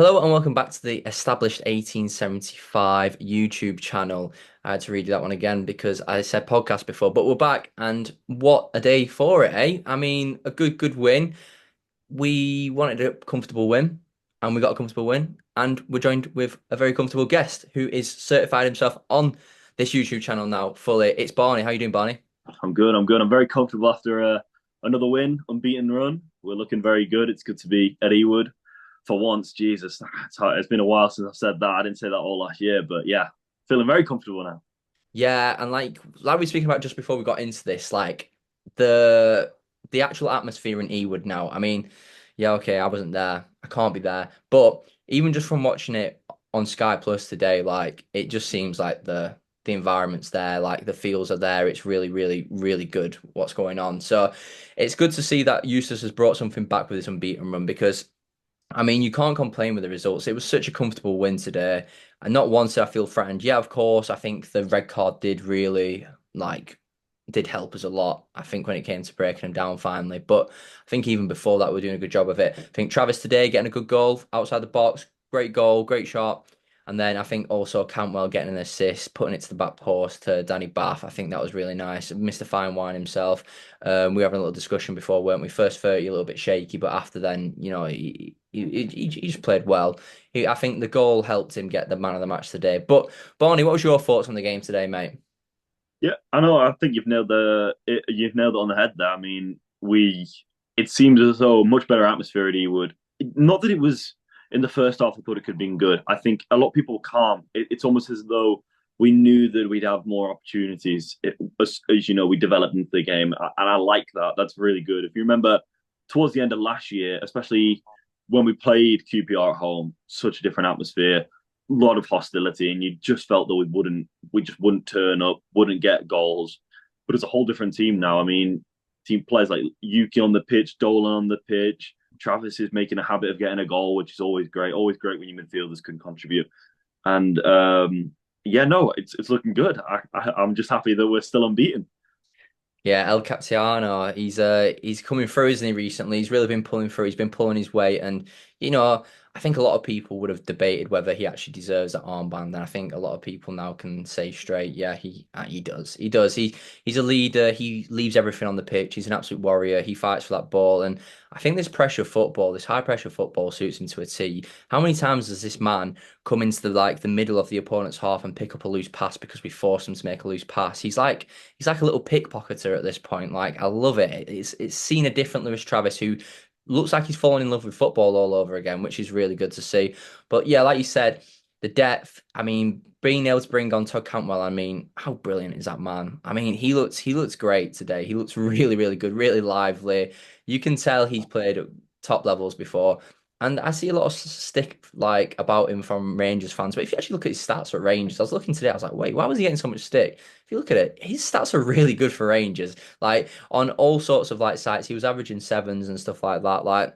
Hello and welcome back to the established 1875 YouTube channel. I had to redo that one again because I said podcast before, but we're back and what a day for it, eh? I mean, a good win. We wanted a comfortable win and we got a comfortable win and we're joined with a very comfortable guest who is certified himself on this YouTube channel now fully. It's Barney. How you doing, Barney? I'm good. I'm good. I'm very comfortable after another win, unbeaten run. We're looking very good. It's good to be at Ewood for once. Jesus, it's been a while since I've said that. I didn't say that all last year, but yeah, feeling very comfortable now. Yeah, and like we were speaking about just before we got into this, like the the actual atmosphere in Ewood now. I mean, yeah, okay, I wasn't there. I can't be there. But even just from watching it on Sky Plus today, like it just seems like the environment's there, like the feels are there. It's really good what's going on. So it's good to see that Eustace has brought something back with his unbeaten run because I mean, you can't complain with the results. It was such a comfortable win today. And not once did I feel threatened. Yeah, of course, I think the red card did really did help us a lot. I think when it came to breaking them down finally. But I think even before that, we are doing a good job of it. I think Travis today getting a good goal outside the box, great goal, great shot. And then I think also Cantwell getting an assist, putting it to the back post to Danny Bath. I think that was really nice. Mr. Fine Wine himself. We were having a little discussion before, weren't we? First 30, a little bit shaky, but after then, he just played well. I think the goal helped him get the man of the match today. But Barney, what was your thoughts on the game today, mate? Yeah, I know. I think you've nailed it on the head there. I mean, we it seems as though much better atmosphere at Ewood. Not that it was in the first half. I thought it could have been good. I think a lot of people were calm. It's almost as though we knew that we'd have more opportunities as you know we developed into the game, and I like that. That's really good. If you remember towards the end of last year, especially when we played QPR at home, such a different atmosphere, lot of hostility, and you just felt that we just wouldn't turn up, wouldn't get goals. But it's a whole different team now. I mean, team players like Yuki on the pitch, Dolan on the pitch. Travis is making a habit of getting a goal, which is always great. Always great when your midfielders can contribute. And yeah, no, it's looking good. I'm just happy that we're still unbeaten. Yeah, El Capitano, he's coming through, isn't he, recently? He's really been pulling through, he's been pulling his weight and you know, I think a lot of people would have debated whether he actually deserves that armband, and I think a lot of people now can say straight, yeah, he does. He does. He's a leader, he leaves everything on the pitch, he's an absolute warrior, he fights for that ball, and I think this pressure football, this high pressure football suits him to a T. How many times does this man come into the middle of the opponent's half and pick up a loose pass because we force him to make a loose pass? He's like a little pickpocketer at this point. Like I love it. It's seen a different Lewis Travis who looks like he's fallen in love with football all over again, which is really good to see. But yeah, like you said, the depth. I mean, being able to bring on Todd Cantwell. I mean, how brilliant is that man? I mean, he looks great today. He looks really good, really lively. You can tell he's played at top levels before. And I see a lot of stick like about him from Rangers fans. But if you actually look at his stats at Rangers, I was looking today, I was like, wait, why was he getting so much stick? If you look at it, his stats are really good for Rangers. Like on all sorts of like sites, he was averaging sevens and stuff like that. Like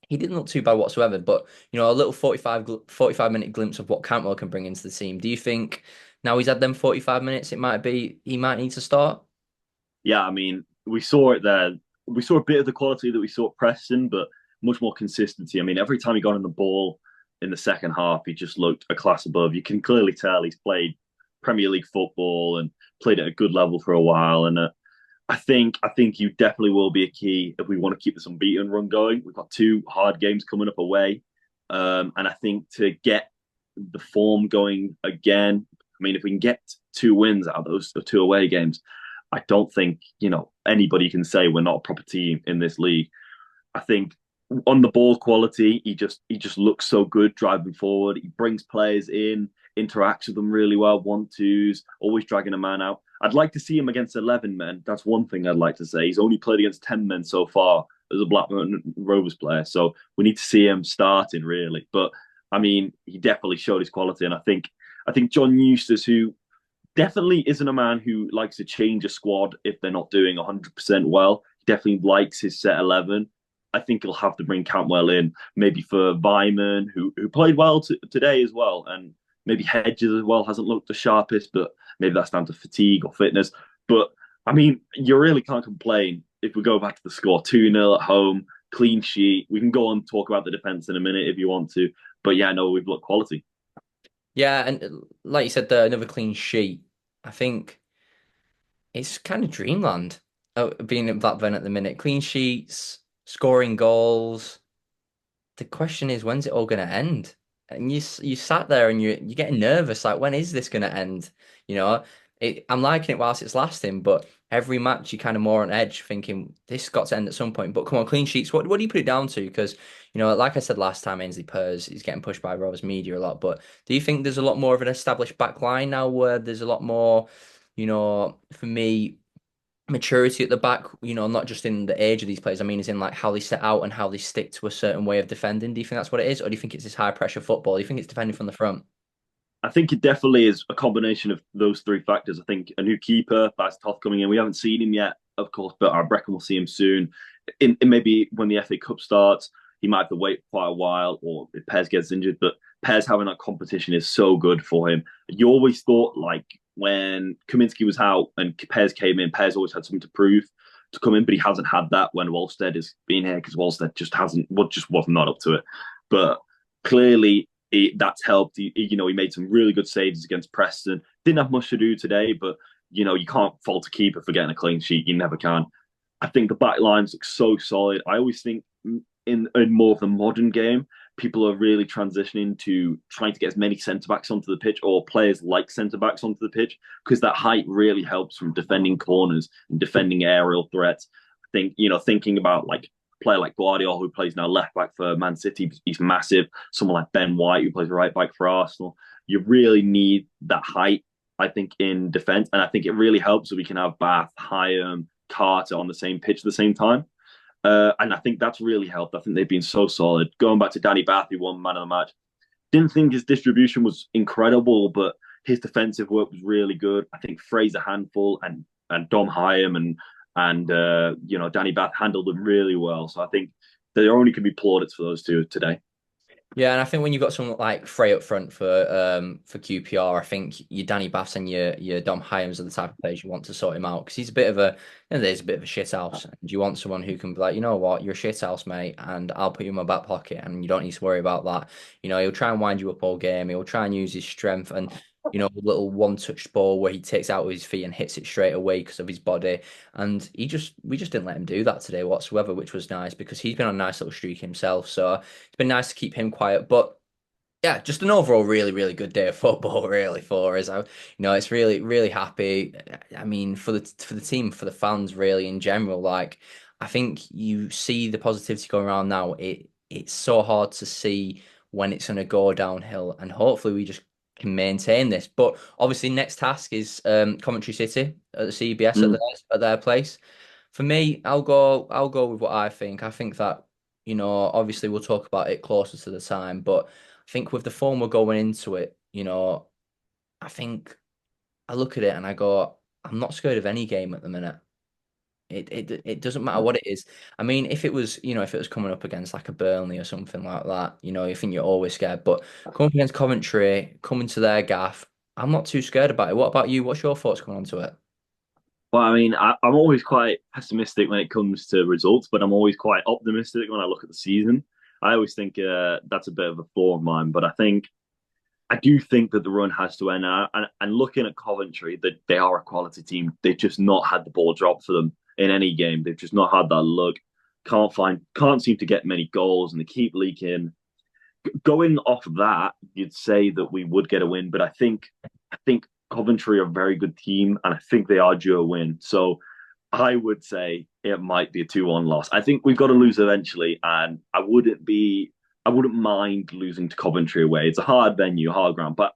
he didn't look too bad whatsoever. But a little 45-minute glimpse of what Cantwell can bring into the team. Do you think now he's had them 45 minutes, it might be he might need to start? Yeah, I mean, we saw it there. We saw a bit of the quality that we saw at Preston, but much more consistency. I mean, every time he got on the ball in the second half, he just looked a class above. You can clearly tell he's played Premier League football and played at a good level for a while. And I think you definitely will be a key if we want to keep this unbeaten run going. We've got two hard games coming up away, and I think to get the form going again. I mean, if we can get two wins out of those two away games, I don't think anybody can say we're not a proper team in this league. I think on the ball quality, he just looks so good driving forward. He brings players in, interacts with them really well, one twos, always dragging a man out. I'd like to see him against 11 men. That's one thing I'd like to say. He's only played against 10 men so far as a Blackburn Rovers player, so we need to see him starting really. But I mean, he definitely showed his quality, and I think John Eustace, who definitely isn't a man who likes to change a squad if they're not doing 100% well. He definitely likes his set 11. I think he'll have to bring Cantwell in, maybe for Vyman, who played well today as well, and maybe Hedges as well hasn't looked the sharpest, but maybe that's down to fatigue or fitness. But I mean, you really can't complain if we go back to the score 2-0 at home. clean sheet. We can go on and talk about the defense in a minute if you want to, but yeah, no, we've looked quality. Yeah, and like you said, there another clean sheet. I think it's kind of dreamland being at Blackburn at the minute. Clean sheets, scoring goals. The question is, when's it all going to end? And you sat there and you're getting nervous. Like, when is this going to end? You know, I'm liking it whilst it's lasting, but every match you're kind of more on edge, thinking this got to end at some point. But come on, clean sheets. What do you put it down to? Because like I said last time, Ainsley Pers is getting pushed by Rovers media a lot. But do you think there's a lot more of an established back line now, where there's a lot more, for me, maturity at the back, not just in the age of these players. I mean, is in like how they set out and how they stick to a certain way of defending. Do you think that's what it is? Or do you think it's this high pressure football? Do you think it's defending from the front? I think it definitely is a combination of those three factors. I think a new keeper, Baz Toth coming in. We haven't seen him yet, of course, but I reckon we'll see him soon. In maybe when the FA Cup starts, he might have to wait quite a while, or if Pez gets injured. But Pez having that competition is so good for him. You always thought like when Kaminsky was out and Pez came in, Pez always had something to prove to come in, but he hasn't had that when Wolstead has been here because Wolstead just hasn't, well, just was not up to it. But clearly that's helped. He made some really good saves against Preston. Didn't have much to do today, but you can't fault a keeper for getting a clean sheet. You never can. I think the back lines look so solid. I always think in more of the modern game, people are really transitioning to trying to get as many centre backs onto the pitch or players like centre backs onto the pitch because that height really helps from defending corners and defending aerial threats. I think, thinking about like a player like Guardiola, who plays now left back for Man City, he's massive. Someone like Ben White, who plays right back for Arsenal. You really need that height, I think, in defence. And I think it really helps that we can have Bath, Hyam, Carter on the same pitch at the same time. And I think that's really helped. I think they've been so solid. Going back to Danny Bath, who won man of the match, didn't think his distribution was incredible, but his defensive work was really good. I think Fraser Handful and Dom Hyam and Danny Bath handled them really well. So I think there only can be plaudits for those two today. Yeah, and I think when you've got someone like Frey up front for QPR, I think your Danny Bass and your Dom Hyams are the type of players you want to sort him out because he's a bit of a there's a bit of a shit house. And you want someone who can be like, you know what, you're a shit house, mate, and I'll put you in my back pocket, and you don't need to worry about that. He'll try and wind you up all game. He'll try and use his strength and a little one-touch ball where he takes out with his feet and hits it straight away because of his body. And we just didn't let him do that today whatsoever, which was nice because he's been on a nice little streak himself. So it's been nice to keep him quiet. But yeah, just an overall really, really good day of football, really, for us. It's really, really happy. I mean, for the team, for the fans, really in general. Like, I think you see the positivity going around now. It's so hard to see when it's going to go downhill, and hopefully we just can maintain this. But obviously, next task is Coventry City at the CBS Mm. at their place. For me, I'll go with what I think. I think that, obviously we'll talk about it closer to the time, but I think with the form we're going into it, I think I look at it and I go, I'm not scared of any game at the minute. It doesn't matter what it is. I mean, if it was coming up against like a Burnley or something like that, you think you're always scared. But coming up against Coventry, coming to their gaff, I'm not too scared about it. What about you? What's your thoughts coming onto it? Well, I mean, I'm always quite pessimistic when it comes to results, but I'm always quite optimistic when I look at the season. I always think that's a bit of a flaw of mine, but I do think that the run has to end now. And looking at Coventry, that they are a quality team. They've just not had the ball drop for them in any game. They've just not had that look. Can't seem to get many goals, and they keep leaking. Going off of that, you'd say that we would get a win, but I think Coventry are a very good team, and I think they are due a win. So I would say it might be a 2-1 loss. I think we've got to lose eventually, and I wouldn't mind losing to Coventry away. It's a hard venue, hard ground, but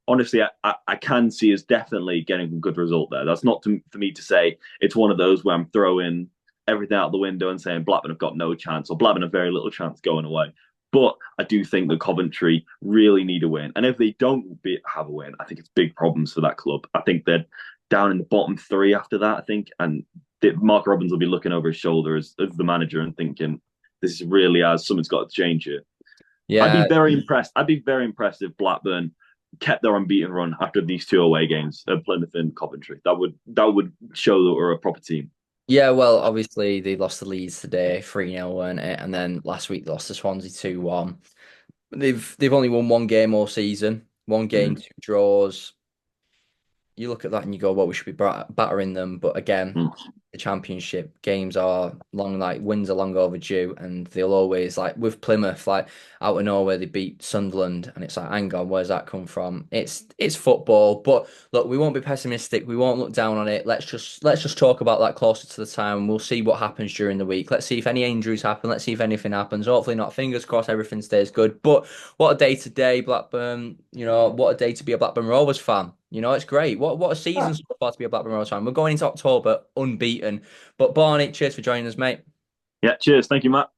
honestly, I can see us definitely getting a good result there. That's not for me to say it's one of those where I'm throwing everything out the window and saying Blackburn have got no chance or Blackburn have very little chance going away. But I do think that Coventry really need a win. And if they don't have a win, I think it's big problems for that club. I think they're down in the bottom three after that, I think. And Mark Robbins will be looking over his shoulder as the manager and thinking, this is really as something's got to change here. I'd be Yeah, very impressed. I'd be very impressed if Blackburn kept their unbeaten run after these two away games at Plymouth and Coventry. That would show that we're a proper team. Yeah, well, obviously they lost the Leeds today, 3-0, weren't it? And then last week they lost to Swansea 2-1. They've only won one game all season. One game, Mm, two draws. You look at that and you go, well, we should be battering them. But again, mm. the championship games are long, like wins are long overdue, and they'll always like with Plymouth, like out of nowhere they beat Sunderland, and it's like, hang on, where's that come from? It's football, but look, we won't be pessimistic. We won't look down on it. Let's just talk about that closer to the time, and we'll see what happens during the week. Let's see if any injuries happen. Let's see if anything happens. Hopefully not. Fingers crossed, everything stays good. But what a day today, Blackburn. What a day to be a Blackburn Rovers fan. It's great. What a season so far to be a Blackburn Rovers fan. We're going into October unbeaten. But Barney, cheers for joining us, mate. Yeah, cheers. Thank you, Matt.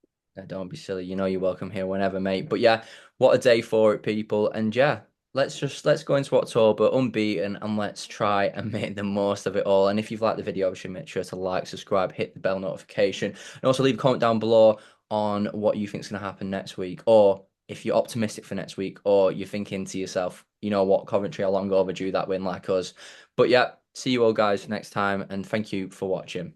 Don't be silly. You're welcome here whenever, mate. But yeah, what a day for it, people. And yeah, let's go into October unbeaten and let's try and make the most of it all. And if you've liked the video, obviously make sure to like, subscribe, hit the bell notification, and also leave a comment down below on what you think is going to happen next week, or if you're optimistic for next week, or you're thinking to yourself, you know what, Coventry are long overdue that win like us. But yeah, see you all guys next time, and thank you for watching.